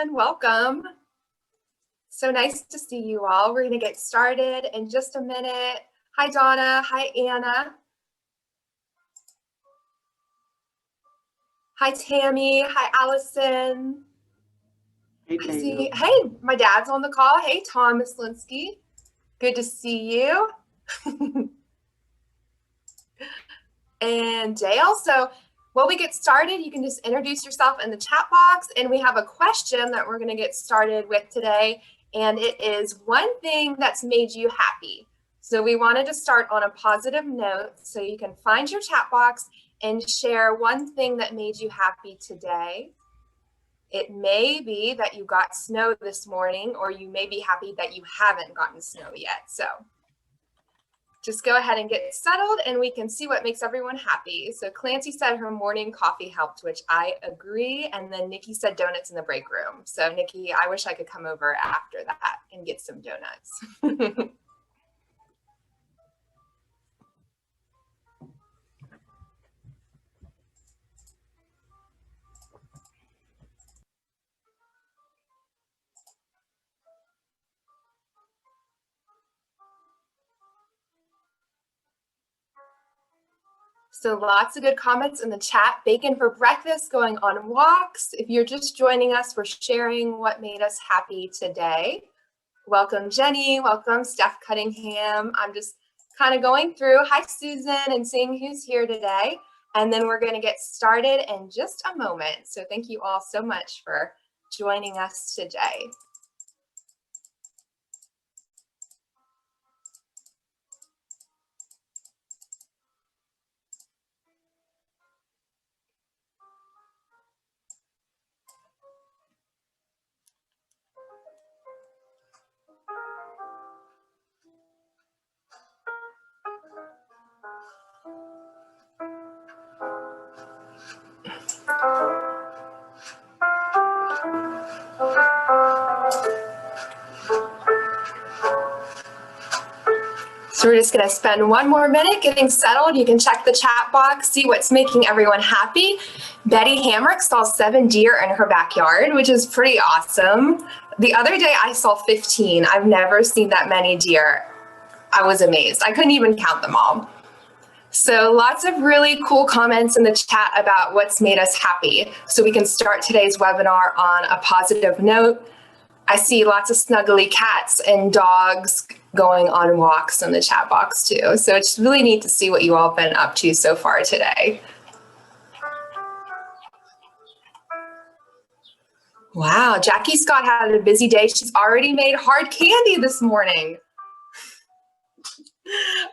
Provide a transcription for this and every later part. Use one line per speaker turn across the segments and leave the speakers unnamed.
everyone. Welcome. So nice to see you all. We're going to get started in just a minute. Hi, Donna. Hi, Anna. Hi, Tammy. Hi, Allison.
Hey,
hey, my dad's on the call. Hey, Thomas Linsky. Good to see you. And Dale. So while we get started, you can just introduce yourself in the chat box. And we have a question that we're going to get started with today. And it is one thing that's made you happy. So we wanted to start on a positive note. So you can find your chat box and share one thing that made you happy today. It may be that you got snow this morning, or you may be happy that you haven't gotten snow yet. So just go ahead and get settled and we can see what makes everyone happy. So Clancy said her morning coffee helped, which I agree. And then Nikki said donuts in the break room. So Nikki, I wish I could come over after that and get some donuts. So lots of good comments in the chat. Bacon for breakfast, going on walks. If you're just joining us, we're sharing what made us happy today. Welcome, Jenny. Welcome, Steph Cunningham. I'm just kind of going through. Hi, Susan, and seeing who's here today. And then we're going to get started in just a moment. So thank you all so much for joining us today. So we're just going to spend one more minute getting settled. You can check the chat box, see what's making everyone happy. Betty Hamrick saw 7 deer in her backyard, which is pretty awesome. The other day I saw 15. I've never seen that many deer. I was amazed. I couldn't even count them all. So lots of really cool comments in the chat about what's made us happy. So we can start today's webinar on a positive note. I see lots of snuggly cats and dogs going on walks in the chat box too. So it's really neat to see what you all have been up to so far today. Wow, Jackie Scott had a busy day. She's already made hard candy this morning.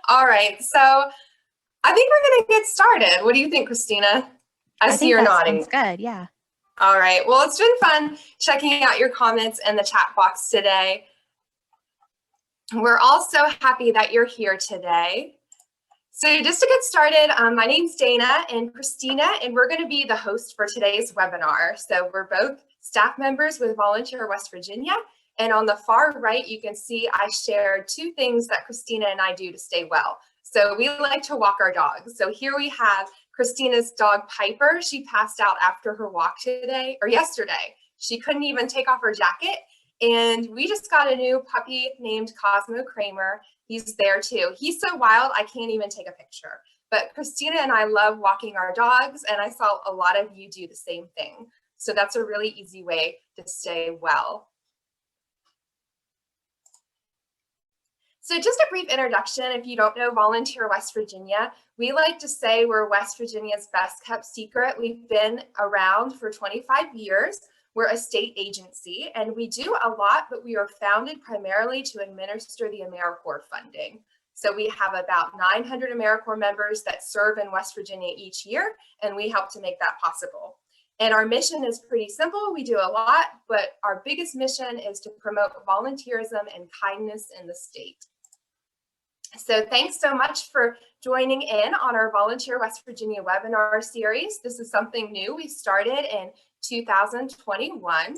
All right, so I think we're gonna get started. What do you think, Christina? I see you're nodding.
Sounds good, yeah.
All right, well, it's been fun checking out your comments in the chat box today. We're all so happy that you're here today. So just to get started, my name's Dana and Christina, and we're going to be the host for today's webinar. So we're both staff members with Volunteer West Virginia. And on the far right, you can see I shared 2 things that Christina and I do to stay well. So we like to walk our dogs. So here we have Christina's dog Piper. She passed out after her walk yesterday. She couldn't even take off her jacket. And we just got a new puppy named Cosmo Kramer. He's there too. He's so wild, I can't even take a picture. But Christina and I love walking our dogs, and I saw a lot of you do the same thing. So that's a really easy way to stay well. So just a brief introduction, if you don't know Volunteer West Virginia, we like to say we're West Virginia's best kept secret. We've been around for 25 years. We're a state agency, and we do a lot, but we are founded primarily to administer the AmeriCorps funding. So we have about 900 AmeriCorps members that serve in West Virginia each year, and we help to make that possible. And our mission is pretty simple. We do a lot, but our biggest mission is to promote volunteerism and kindness in the state. So thanks so much for joining in on our Volunteer West Virginia webinar series. This is something new we started in 2021.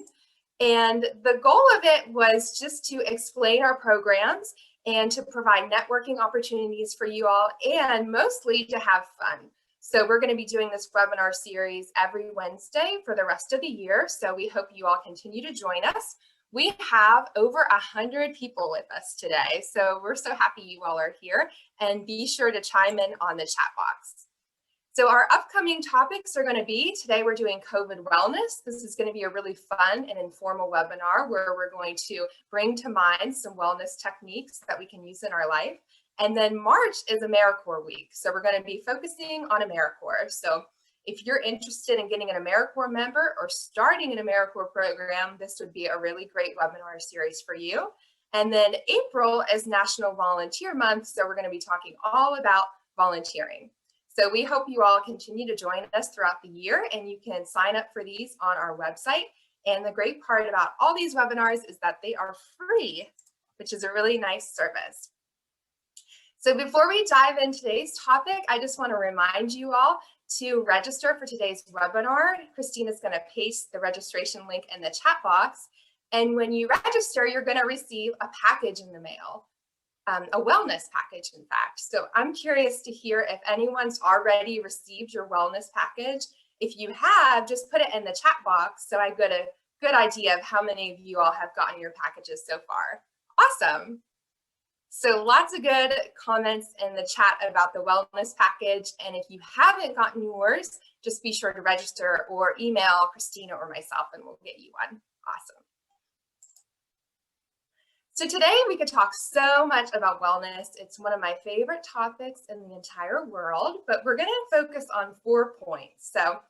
And the goal of it was just to explain our programs and to provide networking opportunities for you all, and mostly to have fun. So we're going to be doing this webinar series every Wednesday for the rest of the year. So we hope you all continue to join us. We have over 100 people with us today. So we're so happy you all are here, and be sure to chime in on the chat box. So our upcoming topics are going to be, today we're doing COVID wellness. This is going to be a really fun and informal webinar where we're going to bring to mind some wellness techniques that we can use in our life. And then March is AmeriCorps week. So we're going to be focusing on AmeriCorps. So if you're interested in getting an AmeriCorps member or starting an AmeriCorps program, this would be a really great webinar series for you. And then April is National Volunteer Month. So we're going to be talking all about volunteering. So we hope you all continue to join us throughout the year, and you can sign up for these on our website. And the great part about all these webinars is that they are free, which is a really nice service. So before we dive into today's topic, I just want to remind you all to register for today's webinar. Christina's going to paste the registration link in the chat box. And when you register, you're going to receive a package in the mail. A wellness package, in fact. So I'm curious to hear if anyone's already received your wellness package. If you have, just put it in the chat box so I get a good idea of how many of you all have gotten your packages so far. Awesome. So lots of good comments in the chat about the wellness package. And if you haven't gotten yours, just be sure to register or email Christina or myself and we'll get you one. Awesome. So today we could talk so much about wellness. It's one of my favorite topics in the entire world, but we're going to focus on 4 points. So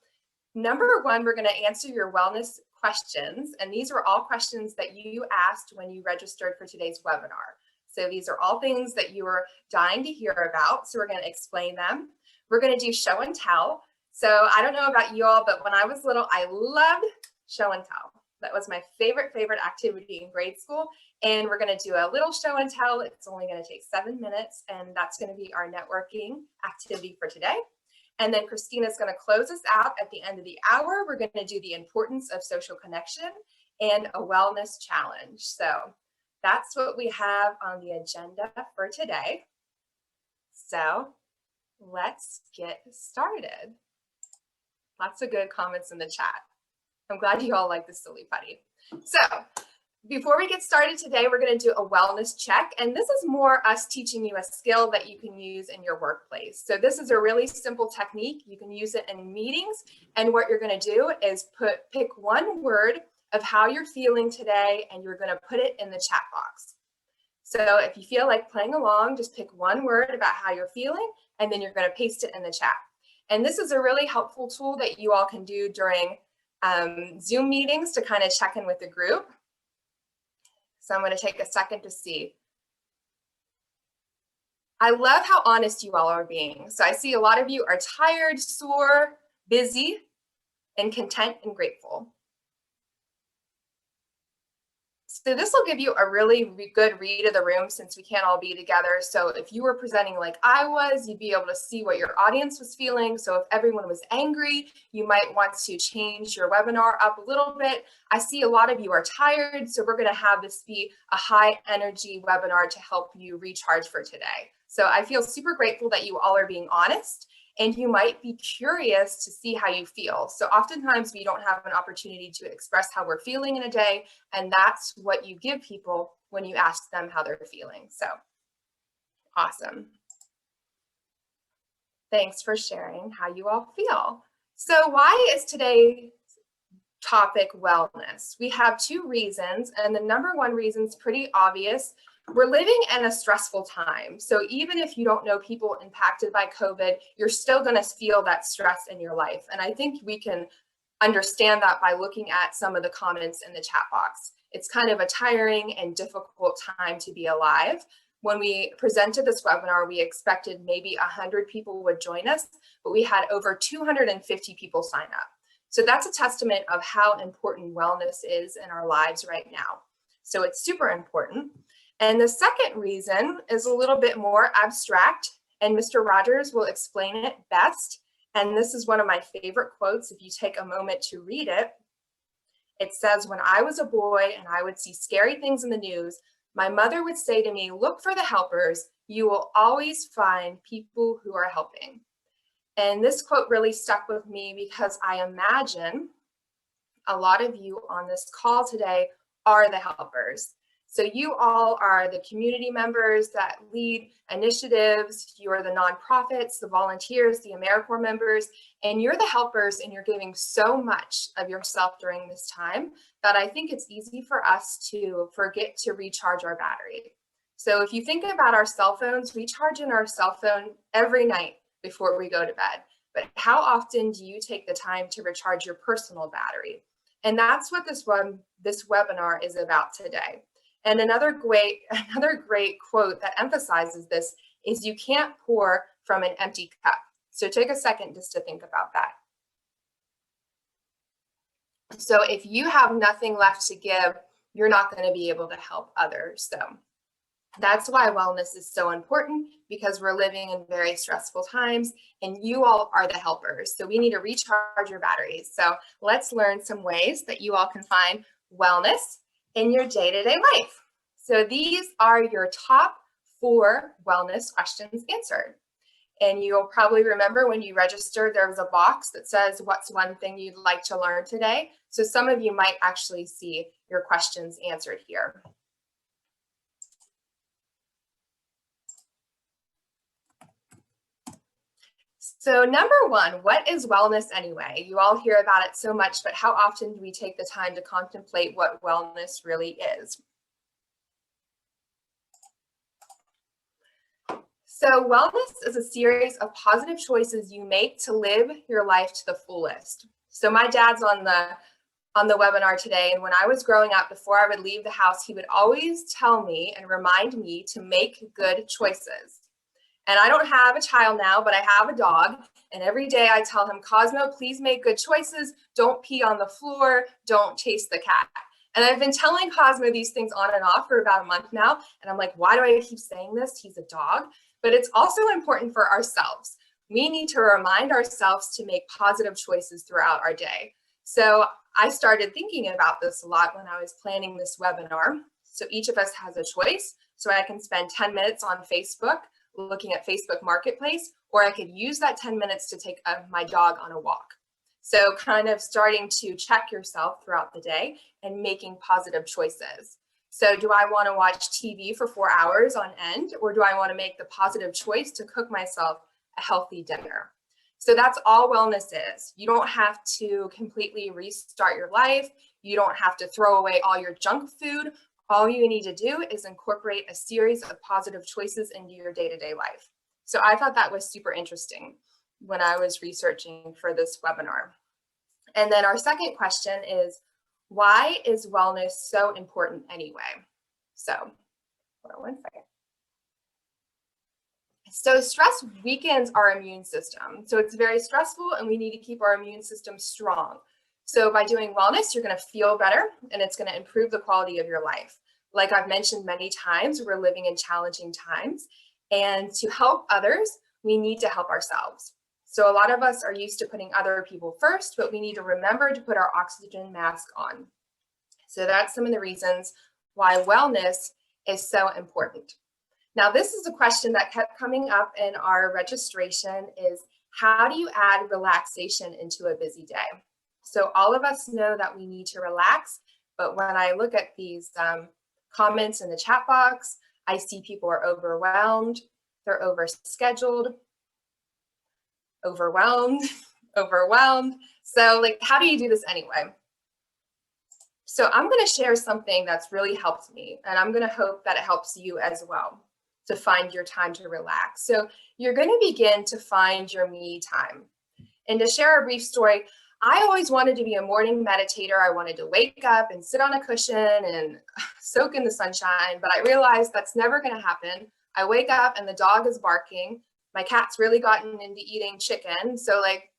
number one, we're going to answer your wellness questions. And these were all questions that you asked when you registered for today's webinar. So these are all things that you were dying to hear about. So we're going to explain them. We're going to do show and tell. So I don't know about you all, but when I was little, I loved show and tell. That was my favorite activity in grade school. And we're going to do a little show and tell. It's only going to take 7 minutes, and that's going to be our networking activity for today. And then Christina's going to close us out at the end of the hour. We're going to do the importance of social connection and a wellness challenge. So that's what we have on the agenda for today. So let's get started. Lots of good comments in the chat. I'm glad you all like the silly putty. So before we get started today, we're going to do a wellness check. And this is more us teaching you a skill that you can use in your workplace. So this is a really simple technique. You can use it in meetings. And what you're going to do is pick one word of how you're feeling today, and you're going to put it in the chat box. So if you feel like playing along, just pick one word about how you're feeling, and then you're going to paste it in the chat. And this is a really helpful tool that you all can do during Zoom meetings to kind of check in with the group. So I'm going to take a second to see. I love how honest you all are being. So I see a lot of you are tired, sore, busy, and content and grateful. So this will give you a really good read of the room since we can't all be together. So if you were presenting like I was, you'd be able to see what your audience was feeling. So if everyone was angry, you might want to change your webinar up a little bit. I see a lot of you are tired, so we're going to have this be a high energy webinar to help you recharge for today. So I feel super grateful that you all are being honest. And you might be curious to see how you feel. So oftentimes we don't have an opportunity to express how we're feeling in a day, and that's what you give people when you ask them how they're feeling. So awesome. Thanks for sharing how you all feel. So why is today's topic wellness? We have 2 reasons, and the number one reason is pretty obvious. We're living in a stressful time. So even if you don't know people impacted by COVID, you're still going to feel that stress in your life. And I think we can understand that by looking at some of the comments in the chat box. It's kind of a tiring and difficult time to be alive. When we presented this webinar, we expected maybe 100 people would join us, but we had over 250 people sign up. So that's a testament of how important wellness is in our lives right now. So it's super important. And the second reason is a little bit more abstract, and Mr. Rogers will explain it best. And this is one of my favorite quotes. If you take a moment to read it, it says, "When I was a boy and I would see scary things in the news, my mother would say to me, 'Look for the helpers. You will always find people who are helping.'" And this quote really stuck with me because I imagine a lot of you on this call today are the helpers. So you all are the community members that lead initiatives, you're the nonprofits, the volunteers, the AmeriCorps members, and you're the helpers, and you're giving so much of yourself during this time that I think it's easy for us to forget to recharge our battery. So if you think about our cell phones, we charge in our cell phone every night before we go to bed. But how often do you take the time to recharge your personal battery? And that's what this webinar is about today. And another great quote that emphasizes this is, you can't pour from an empty cup. So take a second just to think about that. So if you have nothing left to give, you're not going to be able to help others. So that's why wellness is so important, because we're living in very stressful times and you all are the helpers. So we need to recharge your batteries. So let's learn some ways that you all can find wellness in your day-to-day life. So these are your top 4 wellness questions answered. And you'll probably remember when you registered, there was a box that says, what's one thing you'd like to learn today? So some of you might actually see your questions answered here. So number 1, what is wellness anyway? You all hear about it so much, but how often do we take the time to contemplate what wellness really is? So wellness is a series of positive choices you make to live your life to the fullest. So my dad's on the webinar today, and when I was growing up, before I would leave the house, he would always tell me and remind me to make good choices. And I don't have a child now, but I have a dog. And every day I tell him, Cosmo, please make good choices. Don't pee on the floor. Don't chase the cat. And I've been telling Cosmo these things on and off for about a month now. And I'm like, why do I keep saying this? He's a dog. But it's also important for ourselves. We need to remind ourselves to make positive choices throughout our day. So I started thinking about this a lot when I was planning this webinar. So each of us has a choice. So I can spend 10 minutes on Facebook looking at Facebook Marketplace, or I could use that 10 minutes to take my dog on a walk. So kind of starting to check yourself throughout the day and making positive choices. So do I want to watch TV for 4 hours on end, or do I want to make the positive choice to cook myself a healthy dinner? So that's all wellness is. You don't have to completely restart your life. You don't have to throw away all your junk food. All you need to do is incorporate a series of positive choices into your day-to-day life. So I thought that was super interesting when I was researching for this webinar. And then our second question is, why is wellness so important anyway? So, hold on one second. So stress weakens our immune system. So it's very stressful and we need to keep our immune system strong. So by doing wellness, you're going to feel better and it's going to improve the quality of your life. Like I've mentioned many times, we're living in challenging times, and to help others, we need to help ourselves. So a lot of us are used to putting other people first, but we need to remember to put our oxygen mask on. So that's some of the reasons why wellness is so important. Now, this is a question that kept coming up in our registration is, how do you add relaxation into a busy day? So all of us know that we need to relax, but when I look at these comments in the chat box, I see people are overwhelmed, they're overscheduled, overwhelmed. So like, how do you do this anyway? So I'm going to share something that's really helped me, and I'm going to hope that it helps you as well to find your time to relax. So you're going to begin to find your me time. And to share a brief story, I always wanted to be a morning meditator. I wanted to wake up and sit on a cushion and soak in the sunshine, but I realized that's never going to happen. I wake up and the dog is barking. My cat's really gotten into eating chicken. So like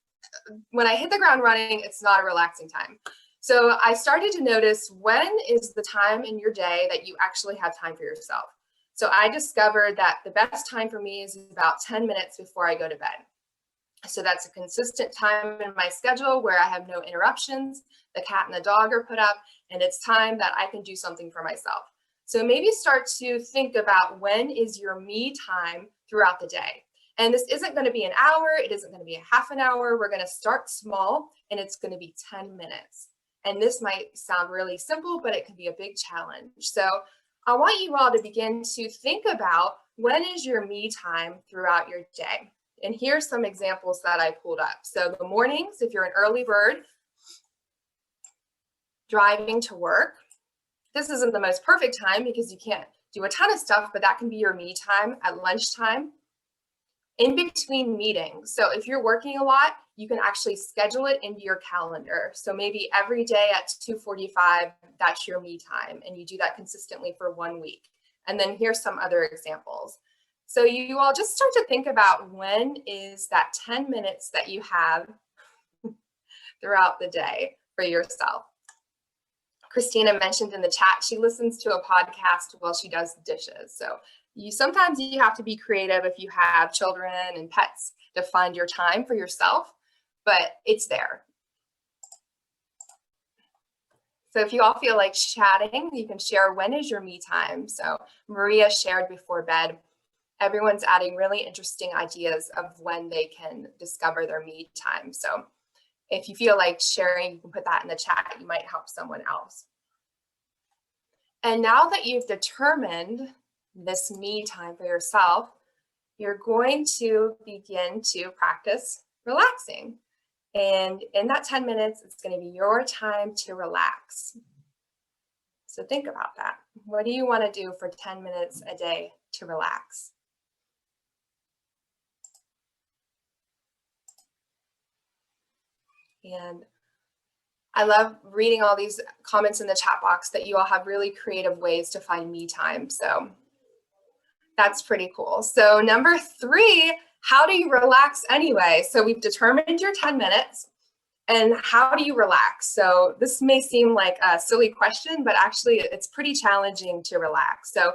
when I hit the ground running, it's not a relaxing time. So I started to notice, when is the time in your day that you actually have time for yourself? So I discovered that the best time for me is about 10 minutes before I go to bed. So that's a consistent time in my schedule where I have no interruptions, the cat and the dog are put up, and it's time that I can do something for myself. So maybe start to think about, when is your me time throughout the day? And this isn't going to be an hour. It isn't going to be a half an hour. We're going to start small, and it's going to be 10 minutes. And this might sound really simple, but it can be a big challenge. So I want you all to begin to think about, when is your me time throughout your day? And here's some examples that I pulled up. So the mornings, if you're an early bird, driving to work. This isn't the most perfect time because you can't do a ton of stuff, but that can be your me time at lunchtime. In between meetings. So if you're working a lot, you can actually schedule it into your calendar. So maybe every day at 2:45, that's your me time, and you do that consistently for 1 week. And then here's some other examples. So you all just start to think about, when is that 10 minutes that you have throughout the day for yourself. Christina mentioned in the chat, she listens to a podcast while she does the dishes. So sometimes you have to be creative if you have children and pets to find your time for yourself, but it's there. So if you all feel like chatting, you can share, when is your me time? So Maria shared before bed, everyone's adding really interesting ideas of when they can discover their me time. So if you feel like sharing, you can put that in the chat. You might help someone else. And now that you've determined this me time for yourself, you're going to begin to practice relaxing. And in that 10 minutes, it's going to be your time to relax. So think about that. What do you want to do for 10 minutes a day to relax? And I love reading all these comments in the chat box that you all have really creative ways to find me time. So that's pretty cool. So number 3, how do you relax anyway? So we've determined your 10 minutes. And how do you relax? So this may seem like a silly question, but actually it's pretty challenging to relax. So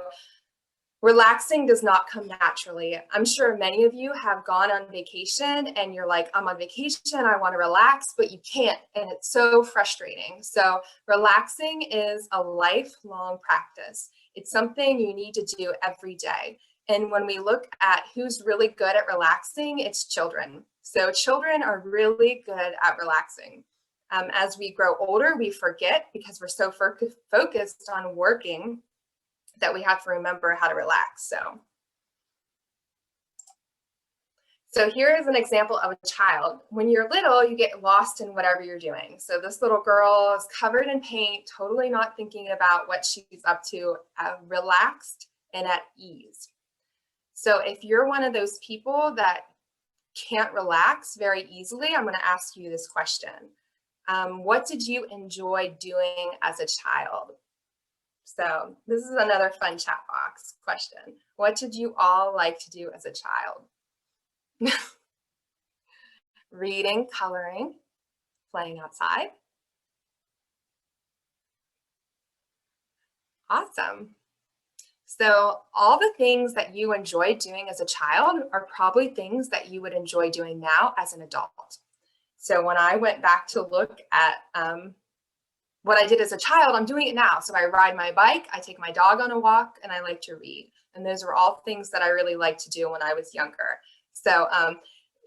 relaxing does not come naturally. I'm sure many of you have gone on vacation and you're like, I'm on vacation, I want to relax, but you can't. And it's so frustrating. So relaxing is a lifelong practice. It's something you need to do every day. And when we look at who's really good at relaxing, it's children. So children are really good at relaxing. As we grow older, we forget because we're so focused on working that we have to remember how to relax. So here is an example of a child. When you're little, you get lost in whatever you're doing. So this little girl is covered in paint, totally not thinking about what she's up to, relaxed and at ease. So if you're one of those people that can't relax very easily, I'm going to ask you this question. What did you enjoy doing as a child? So this is another fun chat box question. What did you all like to do as a child? Reading, coloring, playing outside. Awesome. So all the things that you enjoyed doing as a child are probably things that you would enjoy doing now as an adult. So when I went back to look at what I did as a child, I'm doing it now. So I ride my bike, I take my dog on a walk, and I like to read. And those are all things that I really liked to do when I was younger. So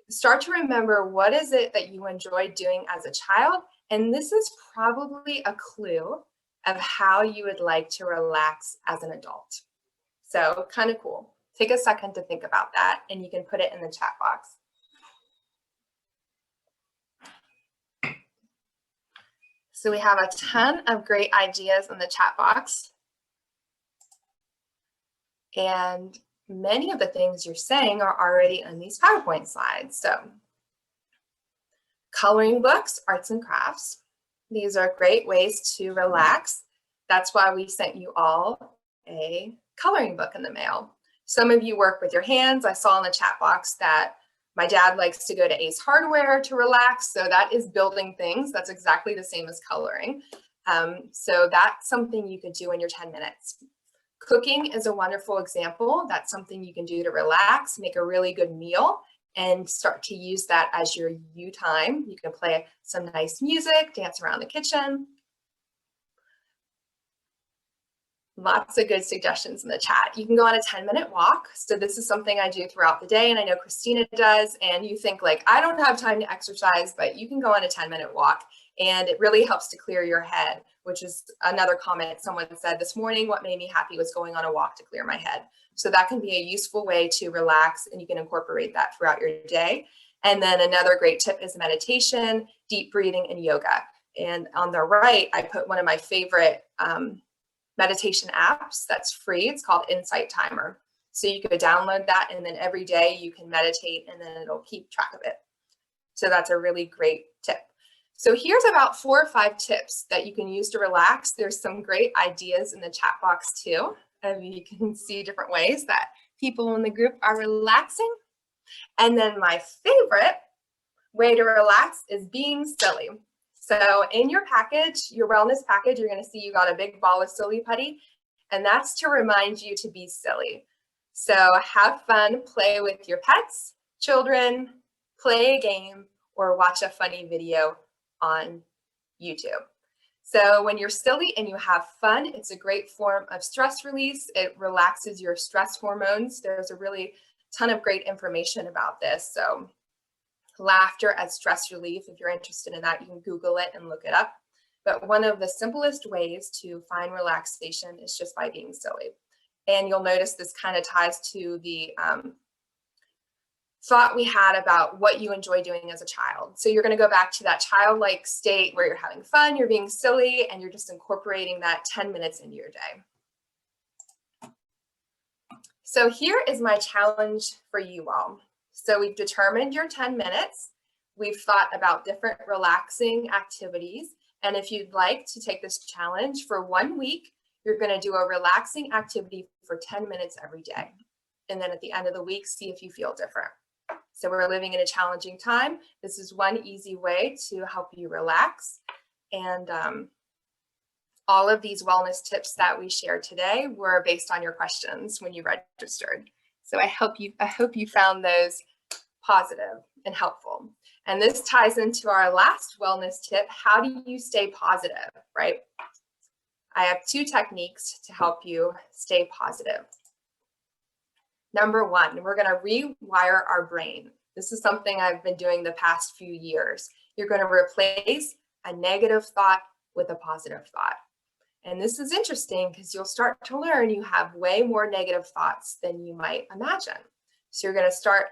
start to remember, what is it that you enjoyed doing as a child? And this is probably a clue of how you would like to relax as an adult. So kind of cool. Take a second to think about that, and you can put it in the chat box. So we have a ton of great ideas in the chat box. And many of the things you're saying are already in these PowerPoint slides. So coloring books, arts and crafts. These are great ways to relax. That's why we sent you all a coloring book in the mail. Some of you work with your hands. I saw in the chat box that my dad likes to go to Ace Hardware to relax. So that is building things. That's exactly the same as coloring. So that's something you could do in your 10 minutes. Cooking is a wonderful example. That's something you can do to relax, make a really good meal, and start to use that as your you time. You can play some nice music, dance around the kitchen. Lots of good suggestions in the chat. You can go on a 10-minute walk. So this is something I do throughout the day, and I know Christina does, and you think like, I don't have time to exercise, but you can go on a 10-minute walk, and it really helps to clear your head, which is another comment someone said this morning. What made me happy was going on a walk to clear my head. So that can be a useful way to relax, and you can incorporate that throughout your day. And then another great tip is meditation, deep breathing, and yoga. And on the right, I put one of my favorite meditation apps that's free. It's called Insight Timer. So you could download that, and then every day you can meditate, and then it'll keep track of it. So that's a really great tip. So here's about 4 or 5 tips that you can use to relax. There's some great ideas in the chat box too. You can see different ways that people in the group are relaxing. And then my favorite way to relax is being silly. So in your package, your wellness package, you're going to see you got a big ball of silly putty, and that's to remind you to be silly. So have fun, play with your pets, children, play a game, or watch a funny video on YouTube. So when you're silly and you have fun, it's a great form of stress release. It relaxes your stress hormones. There's a really ton of great information about this. So laughter as stress relief, if you're interested in that, you can Google it and look it up. But one of the simplest ways to find relaxation is just by being silly. And you'll notice this kind of ties to the thought we had about what you enjoy doing as a child. So you're going to go back to that childlike state where you're having fun, you're being silly, and you're just incorporating that 10 minutes into your day. So here is my challenge for you all. So we've determined your 10 minutes. We've thought about different relaxing activities. And if you'd like to take this challenge for 1 week, you're going to do a relaxing activity for 10 minutes every day. And then at the end of the week, see if you feel different. So we're living in a challenging time. This is one easy way to help you relax. And all of these wellness tips that we shared today were based on your questions when you registered. So I hope you found those positive and helpful. And this ties into our last wellness tip. How do you stay positive, right? I have 2 techniques to help you stay positive. Number 1, we're going to rewire our brain. This is something I've been doing the past few years. You're going to replace a negative thought with a positive thought. And this is interesting because you'll start to learn you have way more negative thoughts than you might imagine. So you're going to start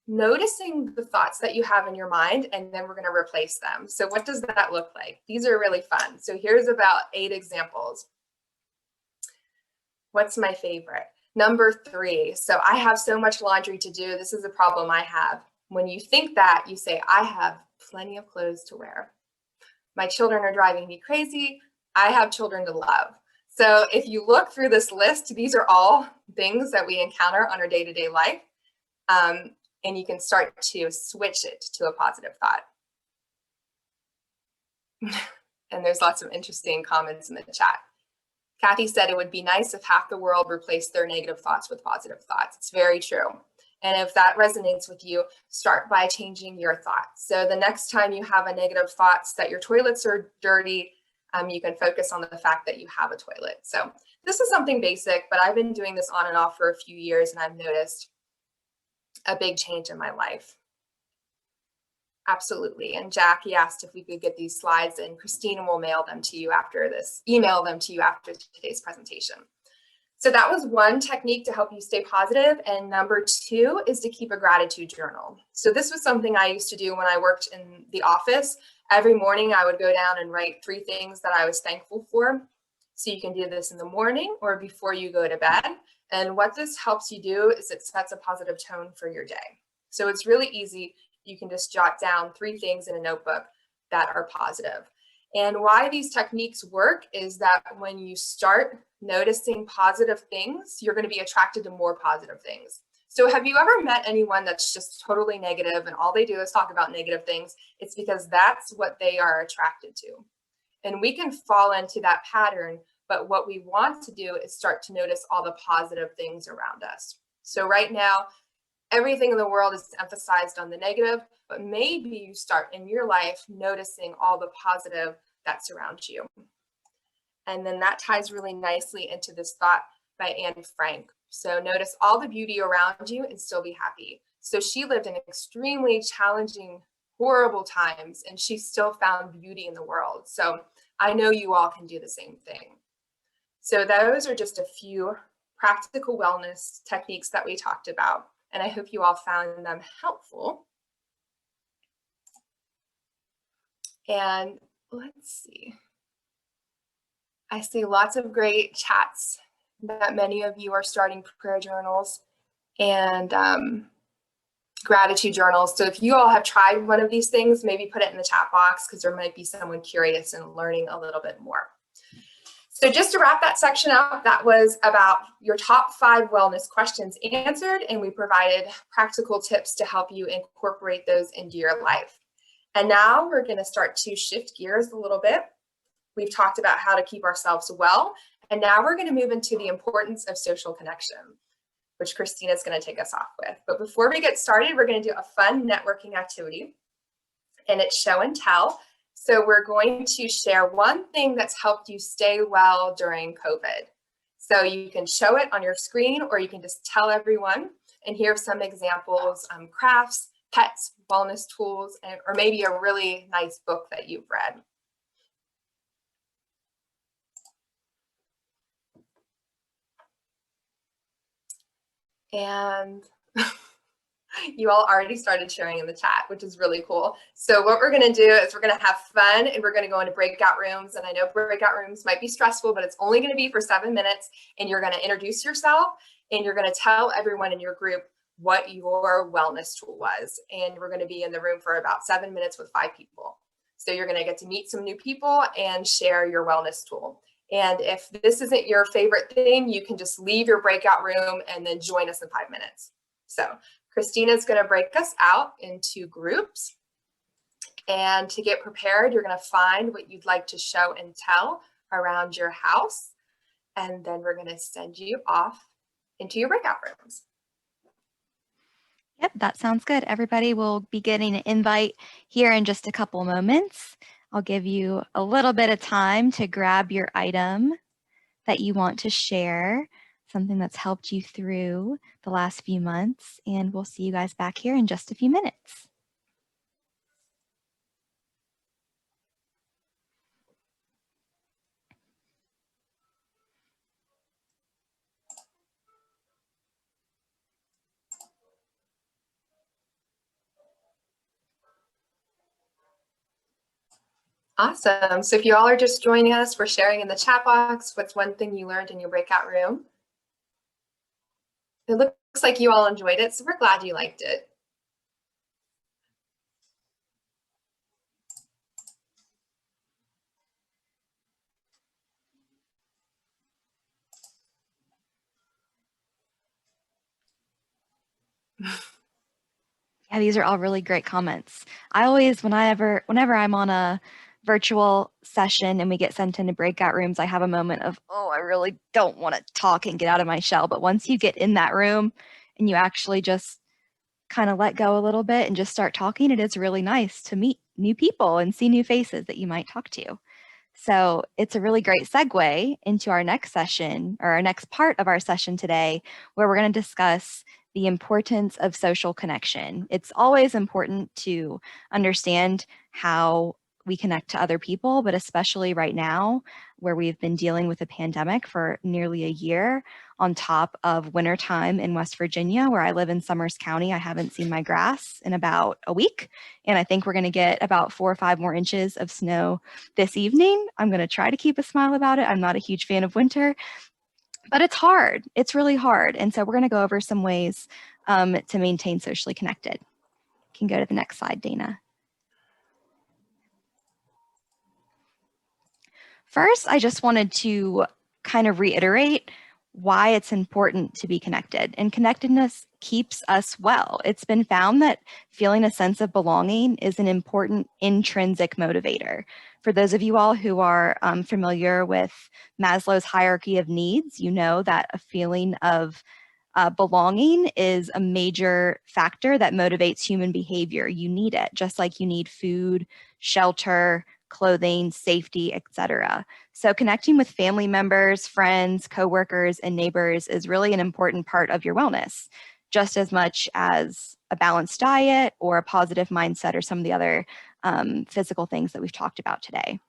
noticing the thoughts that you have in your mind, and then we're going to replace them. So what does that look like? These are really fun. So here's about 8 examples. What's my favorite? Number 3, so I have so much laundry to do. This is a problem I have. When you think that, you say, I have plenty of clothes to wear. My children are driving me crazy. I have children to love. So if you look through this list, these are all things that we encounter on our day-to-day life. And you can start to switch it to a positive thought. And there's lots of interesting comments in the chat. Kathy said it would be nice if half the world replaced their negative thoughts with positive thoughts. It's very true. And if that resonates with you, start by changing your thoughts. So the next time you have a negative thoughts that your toilets are dirty, you can focus on the fact that you have a toilet. So this is something basic, but I've been doing this on and off for a few years, and I've noticed a big change in my life. Absolutely. And Jackie asked if we could get these slides, and Christina will email them to you after today's presentation. So that was one technique to help you stay positive. And number 2 is to keep a gratitude journal. So this was something I used to do when I worked in the office. Every morning I would go down and write 3 things that I was thankful for. So you can do this in the morning or before you go to bed. And what this helps you do is it sets a positive tone for your day. So it's really easy. You can just jot down 3 things in a notebook that are positive. And why these techniques work is that when you start noticing positive things, you're going to be attracted to more positive things. So have you ever met anyone that's just totally negative and all they do is talk about negative things? It's because that's what they are attracted to. And we can fall into that pattern, but what we want to do is start to notice all the positive things around us. So right now, everything in the world is emphasized on the negative, but maybe you start in your life noticing all the positive that surrounds you. And then that ties really nicely into this thought by Anne Frank. So notice all the beauty around you and still be happy. So she lived in extremely challenging, horrible times, and she still found beauty in the world. So I know you all can do the same thing. So those are just a few practical wellness techniques that we talked about, and I hope you all found them helpful. And let's see. I see lots of great chats that many of you are starting prayer journals and gratitude journals. So if you all have tried one of these things, maybe put it in the chat box because there might be someone curious and learning a little bit more. So just to wrap that section up, that was about your top 5 wellness questions answered, and we provided practical tips to help you incorporate those into your life. And now we're going to start to shift gears a little bit. We've talked about how to keep ourselves well, and now we're going to move into the importance of social connection, which Christina is going to take us off with. But before we get started, we're going to do a fun networking activity, and it's show and tell. So we're going to share one thing that's helped you stay well during COVID. So you can show it on your screen, or you can just tell everyone. And here are some examples, crafts, pets, wellness tools, or maybe a really nice book that you've read. And you all already started sharing in the chat, which is really cool. So what we're going to do is we're going to have fun, and we're going to go into breakout rooms. And I know breakout rooms might be stressful, but it's only going to be for 7 minutes. And you're going to introduce yourself, and you're going to tell everyone in your group what your wellness tool was. And we're going to be in the room for about 7 minutes with 5 people. So you're going to get to meet some new people and share your wellness tool. And if this isn't your favorite thing, you can just leave your breakout room and then join us in 5 minutes. So Christina's going to break us out into groups. And to get prepared, you're going to find what you'd like to show and tell around your house. And then we're going to send you off into your breakout rooms.
Yep, that sounds good. Everybody will be getting an invite here in just a couple moments. I'll give you a little bit of time to grab your item that you want to share, something that's helped you through the last few months, and we'll see you guys back here in just a few minutes.
Awesome. So if you all are just joining us, we're sharing in the chat box what's one thing you learned in your breakout room. It looks like you all enjoyed it, so we're glad you liked it.
Yeah, these are all really great comments. I always, whenever I'm on a virtual session and we get sent into breakout rooms, I have a moment of, oh, I really don't want to talk and get out of my shell. But once you get in that room and you actually just kind of let go a little bit and just start talking, it is really nice to meet new people and see new faces that you might talk to. So it's a really great segue into our next session, or our next part of our session today, where we're going to discuss the importance of social connection. It's always important to understand how we connect to other people, but especially right now, where we've been dealing with a pandemic for nearly a year, on top of wintertime in West Virginia, where I live in Summers County. I haven't seen my grass in about a week, and I think we're going to get about 4 or 5 more inches of snow this evening. I'm going to try to keep a smile about it. I'm not a huge fan of winter, but it's hard. It's really hard. And so we're going to go over some ways to maintain socially connected. You can go to the next slide, Dana. First, I just wanted to kind of reiterate why it's important to be connected. And connectedness keeps us well. It's been found that feeling a sense of belonging is an important intrinsic motivator. For those of you all who are familiar with Maslow's hierarchy of needs, you know that a feeling of belonging is a major factor that motivates human behavior. You need it, just like you need food, shelter, clothing, safety, etc. So connecting with family members, friends, coworkers, and neighbors is really an important part of your wellness, just as much as a balanced diet or a positive mindset or some of the other physical things that we've talked about today.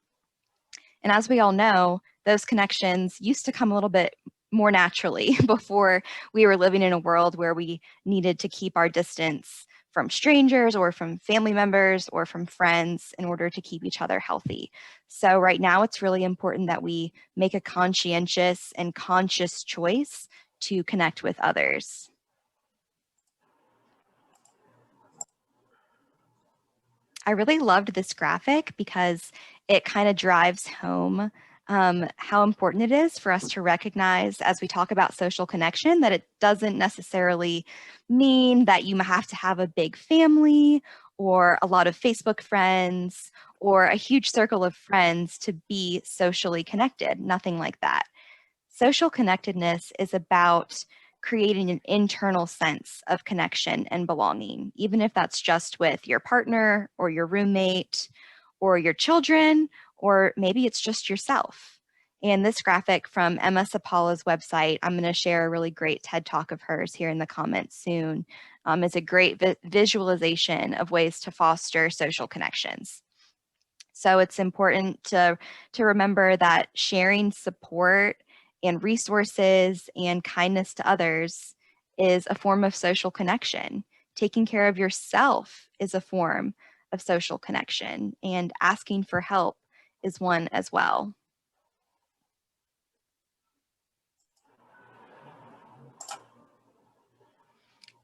And as we all know, those connections used to come a little bit more naturally before we were living in a world where we needed to keep our distance from strangers or from family members or from friends in order to keep each other healthy. So right now it's really important that we make a conscientious and conscious choice to connect with others. I really loved this graphic because it kind of drives home how important it is for us to recognize as we talk about social connection that it doesn't necessarily mean that you have to have a big family or a lot of Facebook friends or a huge circle of friends to be socially connected. Nothing like that. Social connectedness is about creating an internal sense of connection and belonging, even if that's just with your partner or your roommate or your children, or maybe it's just yourself. And this graphic from Emma Sapala's website, I'm going to share a really great TED Talk of hers here in the comments soon, is a great visualization of ways to foster social connections. So it's important to remember that sharing support and resources and kindness to others is a form of social connection. Taking care of yourself is a form of social connection, and asking for help is one as well.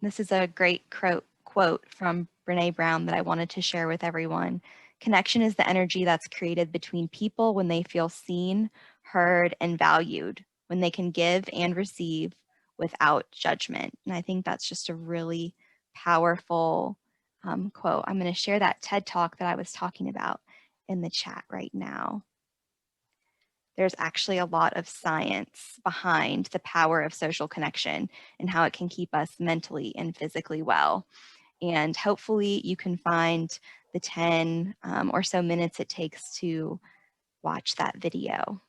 This is a great quote from Brene Brown that I wanted to share with everyone. Connection is the energy that's created between people when they feel seen, heard, and valued, when they can give and receive without judgment. And I think that's just a really powerful quote. I'm going to share that TED Talk that I was talking about in the chat right now. There's actually a lot of science behind the power of social connection and how it can keep us mentally and physically well. And hopefully you can find the 10 or so minutes it takes to watch that video.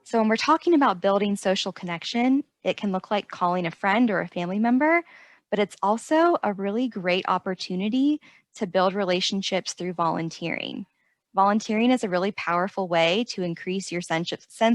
So when we're talking about building social connection, it can look like calling a friend or a family member, but it's also a really great opportunity to build relationships through volunteering. Volunteering is a really powerful way to increase your sense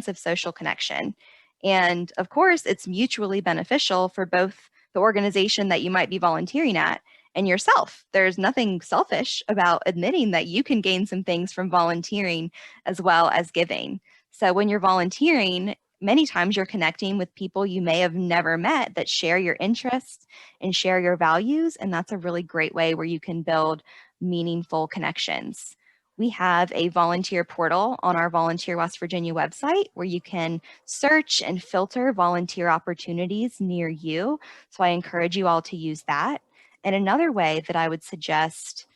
of social connection. And of course, it's mutually beneficial for both the organization that you might be volunteering at and yourself. There's nothing selfish about admitting that you can gain some things from volunteering as well as giving. So when you're volunteering, many times you're connecting with people you may have never met that share your interests and share your values. And that's a really great way where you can build meaningful connections. We have a volunteer portal on our Volunteer West Virginia website where you can search and filter volunteer opportunities near you. So I encourage you all to use that. And another way that I would suggest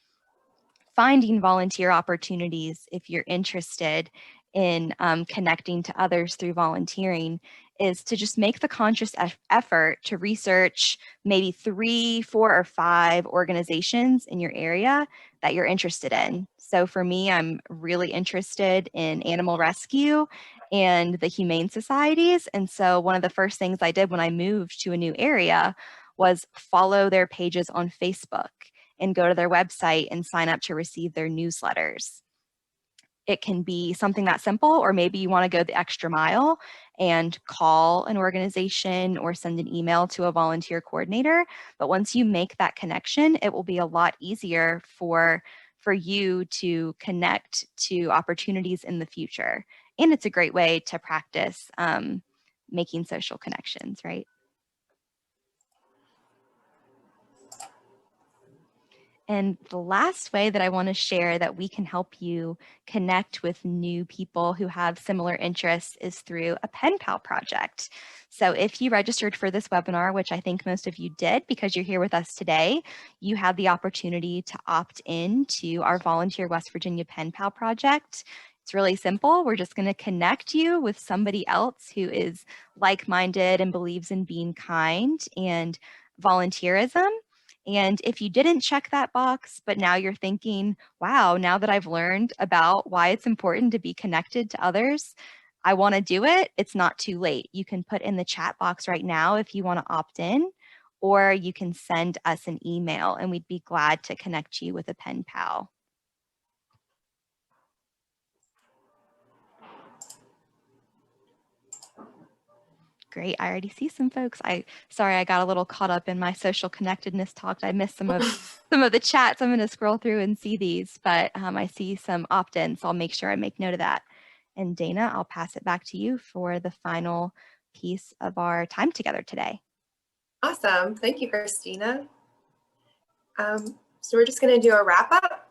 finding volunteer opportunities if you're interested in connecting to others through volunteering is to just make the conscious effort to research maybe 3, 4, or 5 organizations in your area that you're interested in. So for me, I'm really interested in animal rescue and the humane societies. And so one of the first things I did when I moved to a new area was follow their pages on Facebook and go to their website and sign up to receive their newsletters. It can be something that simple, or maybe you want to go the extra mile and call an organization or send an email to a volunteer coordinator. But once you make that connection, it will be a lot easier for you to connect to opportunities in the future. And it's a great way to practice making social connections, right? And the last way that I want to share that we can help you connect with new people who have similar interests is through a pen pal project. So if you registered for this webinar, which I think most of you did because you're here with us today, you have the opportunity to opt in to our Volunteer West Virginia pen pal project. It's really simple. We're just going to connect you with somebody else who is like-minded and believes in being kind and volunteerism. And if you didn't check that box, but now you're thinking, wow, now that I've learned about why it's important to be connected to others, I want to do it, it's not too late. You can put in the chat box right now if you want to opt in, or you can send us an email and we'd be glad to connect you with a pen pal. Great. I already see some folks. Sorry, I got a little caught up in my social connectedness talk. I missed some of the chats. I'm going to scroll through and see these, but I see some opt-ins, so I'll make sure I make note of that. And Dana, I'll pass it back to you for the final piece of our time together today.
Awesome. Thank you, Christina. So we're just going to do a wrap up.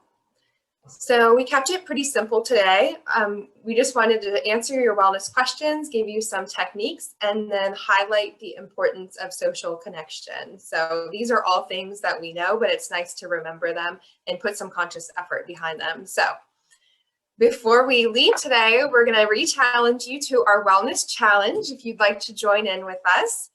So we kept it pretty simple today. We just wanted to answer your wellness questions, give you some techniques, and then highlight the importance of social connection. So these are all things that we know, but it's nice to remember them and put some conscious effort behind them. So before we leave today, we're going to re-challenge you to our wellness challenge if you'd like to join in with us.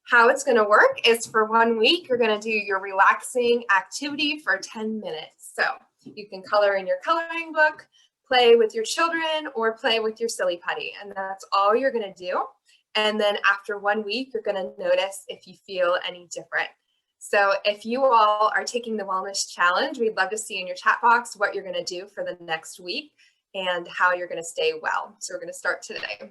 How it's going to work is for 1 week, you're going to do your relaxing activity for 10 minutes. So you can color in your coloring book, play with your children, or play with your silly putty. And that's all you're going to do. And then after 1 week, you're going to notice if you feel any different. So if you all are taking the wellness challenge, we'd love to see in your chat box what you're going to do for the next week and how you're going to stay well. So we're going to start today.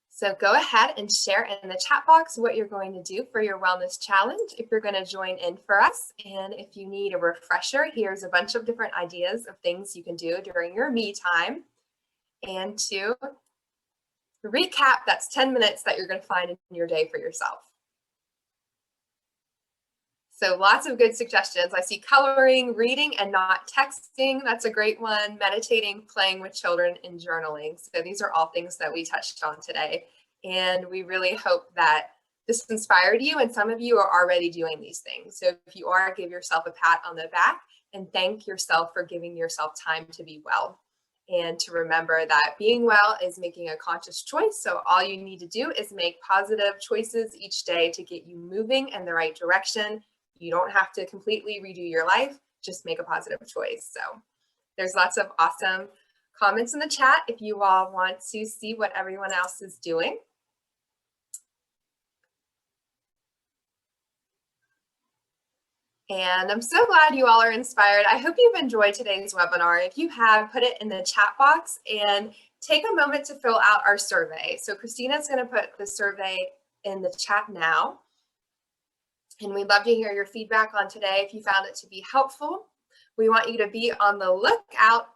So go ahead and share in the chat box what you're going to do for your wellness challenge if you're going to join in for us. And if you need a refresher, here's a bunch of different ideas of things you can do during your me time. And to recap, that's 10 minutes that you're going to find in your day for yourself. So lots of good suggestions. I see coloring, reading, and not texting. That's a great one. Meditating, playing with children, and journaling. So these are all things that we touched on today. And we really hope that this inspired you. And some of you are already doing these things. So if you are, give yourself a pat on the back and thank yourself for giving yourself time to be well. And to remember that being well is making a conscious choice. So all you need to do is make positive choices each day to get you moving in the right direction. You don't have to completely redo your life, just make a positive choice. So there's lots of awesome comments in the chat if you all want to see what everyone else is doing. And I'm so glad you all are inspired. I hope you've enjoyed today's webinar. If you have, put it in the chat box and take a moment to fill out our survey. So Christina's going to put the survey in the chat now. And we'd love to hear your feedback on today if you found it to be helpful. We want you to be on the lookout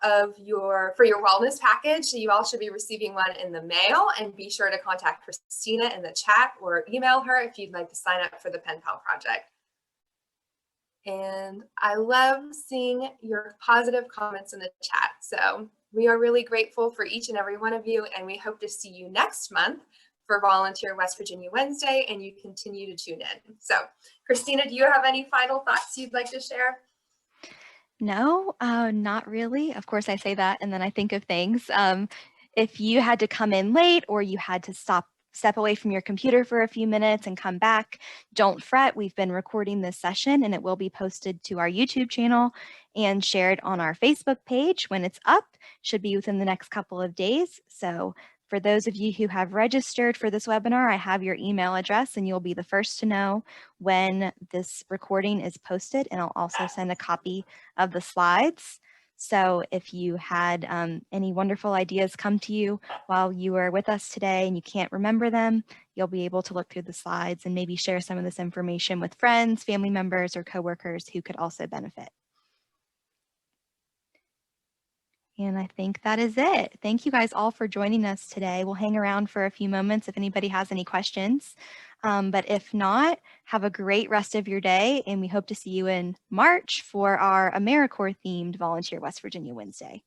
for your wellness package. So you all should be receiving one in the mail, and be sure to contact Christina in the chat or email her if you'd like to sign up for the Pen Pal project. And I love seeing your positive comments in the chat. So we are really grateful for each and every one of you, and we hope to see you next month for Volunteer West Virginia Wednesday, and you continue to tune in. So Christina, do you have any final thoughts you'd like to share?
No, not really. Of course, I say that and then I think of things. If you had to come in late or you had to step away from your computer for a few minutes and come back, don't fret. We've been recording this session and it will be posted to our YouTube channel and shared on our Facebook page when it's up. Should be within the next couple of days. So for those of you who have registered for this webinar, I have your email address and you'll be the first to know when this recording is posted. And I'll also send a copy of the slides. So if you had any wonderful ideas come to you while you were with us today and you can't remember them, you'll be able to look through the slides and maybe share some of this information with friends, family members, or coworkers who could also benefit. And I think that is it. Thank you guys all for joining us today. We'll hang around for a few moments if anybody has any questions. But if not, have a great rest of your day. And we hope to see you in March for our AmeriCorps themed Volunteer West Virginia Wednesday.